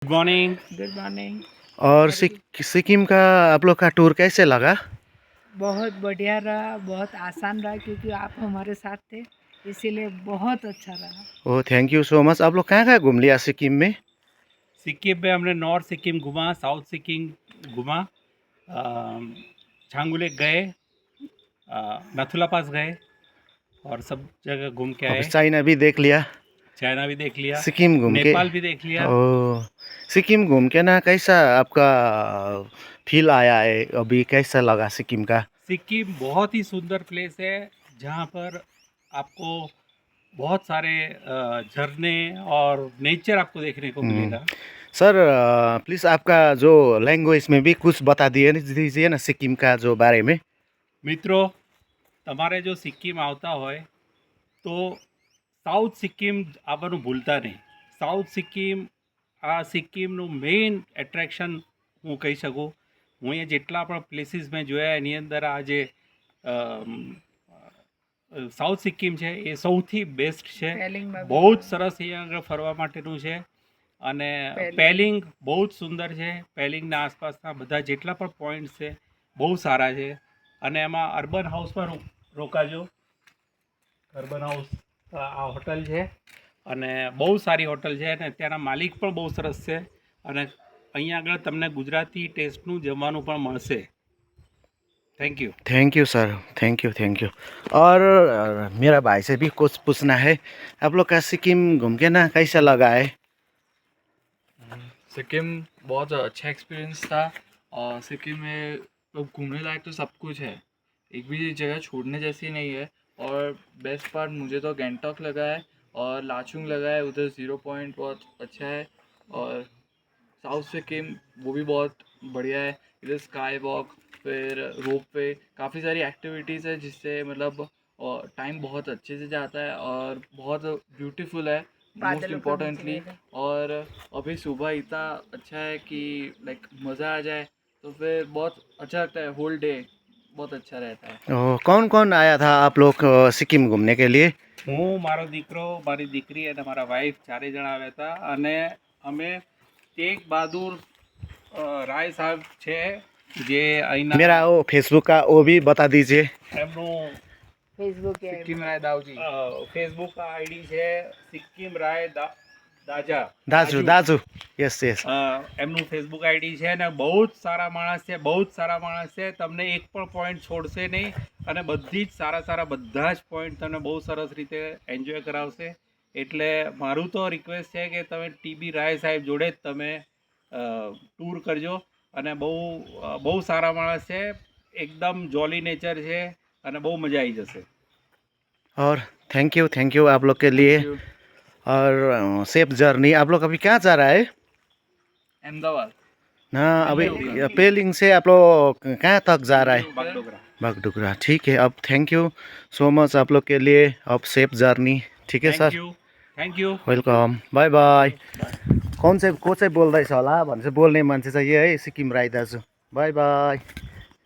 Morning. Good morning. और सिक्किम का आप लोग का टूर कैसे लगा? बहुत बढ़िया रहा, बहुत आसान रहा क्योंकि आप हमारे साथ थे, इसीलिए बहुत अच्छा रहा। Oh thank you so much. आप लोग कहाँ कहाँ घूम लिया सिक्किम में? सिक्किम में हमने नॉर्थ सिक्किम घूमा, साउथ सिक्किम घूमा, छांगू लेक गए, नथुला पास गए और सब जगह घूम के अब आए। चाइना भी देख लिया, चाइना भी देख लिया, सिक्किम घूम के। नेपाल भी देख लिया। ओह सिक्किम घूम के ना कैसा आपका फील आया है? अभी कैसा लगा सिक्किम का? सिक्किम बहुत ही सुंदर प्लेस है जहाँ पर आपको बहुत सारे झरने और नेचर आपको देखने को मिलेगा। सर प्लीज़ आपका जो लैंग्वेज में भी कुछ बता दीजिए ना सिक्किम का जो बारे में। મિત્રો, તમારે જો સિક્કિમ આવતા હોય તો સાઉથ સિક્કિમ આવવાનું ભૂલતા નહીં. સાઉથ સિક્કિમ આ સિક્કિમનું મેઇન એટ્રેક્શન હું કહી શકું. હું અહીંયા જેટલા પણ પ્લેસીસ મેં જોયા એની અંદર આ જે સાઉથ સિક્કિમ છે એ સૌથી બેસ્ટ છે. બહુ જ સરસ અહીંયા આગળ ફરવા માટેનું છે અને પેલિંગ બહુ જ સુંદર છે. પેલિંગના આસપાસના બધા જેટલા પણ પોઈન્ટ્સ છે બહુ સારા છે અને એમાં અર્બન હાઉસમાં રોકાજો. અર્બન હાઉસ આ હોટલ છે અને બહુ સારી હોટલ છે અને ત્યાંના માલિક પણ બહુ સરસ છે અને અહીંયા આગળ તમને ગુજરાતી ટેસ્ટનું જમવાનું પણ મળશે. Thank you sir, thank you. और मेरा भाई से भी कुछ पूछना है। आप लोग का सिक्किम घूम के ना कैसा लगा है? सिक्किम बहुत अच्छा एक्सपीरियंस था और सिक्किम में घूमने लायक तो सब कुछ है, एक भी जगह छोड़ने जैसी नहीं है। और बेस्ट पार्ट मुझे तो गैंगटॉक लगा है और लाचुंग लगा है, उधर 0 पॉइंट बहुत अच्छा है। और साउथ सिक्किम वो भी बहुत बढ़िया है, इधर स्काई वॉक फिर रोप वे काफ़ी सारी एक्टिविटीज़ है जिससे मतलब टाइम बहुत अच्छे से जाता है और बहुत ब्यूटीफुल है मोस्ट इम्पोर्टेंटली। और अभी सुबह इतना अच्छा है कि लाइक मज़ा आ जाए तो फिर बहुत अच्छा लगता है, होल डे बहुत अच्छा रहता है। कौन कौन आया था आप लोग सिक्किम घूमने के लिए? હું, મારો દીકરો, મારી દીકરી અને મારા વાઈફ ચારે જણા આવ્યા હતા અને અમે તેગ બહાદુર રાય સાહેબ છે જે અહીંના मेरा वो फेसबुक का वो भी बता दीजिए। એમનું सिक्किम राय दाऊजी ફેસબુક આઈડી છે સિક્કિમ રાય दाजू यस यस। એમનું ફેસબુક આઈડી છે ને બહુ જ સારા માણસ છે, બહુ જ સારા માણસ છે. તમને એક પણ પોઈન્ટ છોડશે નહીં અને બધી જ સારા બધા જ પોઈન્ટ તમને બહુ સરસ રીતે એન્જોય કરાવશે. એટલે મારું તો રિક્વેસ્ટ છે કે તમે ટીબી રાય સાહેબ જોડે જ તમે ટૂર કરજો અને બહુ સારા માણસ છે, એકદમ જોલી નેચર છે અને બહુ મજા આવી જશે. और थैंक यू आप लोग के लिए। और सेफ जर्नी। आप लोग अभी कहाँ जा रहा है? अहमदाबाद ना अभी पेलिंग से आप लोग कहाँ तक जा रहा है? बागडोगरा। ठीक है, अब थैंक यू सो मच आप लोग के लिए। अब सेफ जर्नी। ठीक है sir, thank you welcome, bye bye. को चाहिँ बोल्दैछ होला भनेर बोल्ने मान्छे चाहिँ यही है सिक्किम राई दाजु। Bye bye.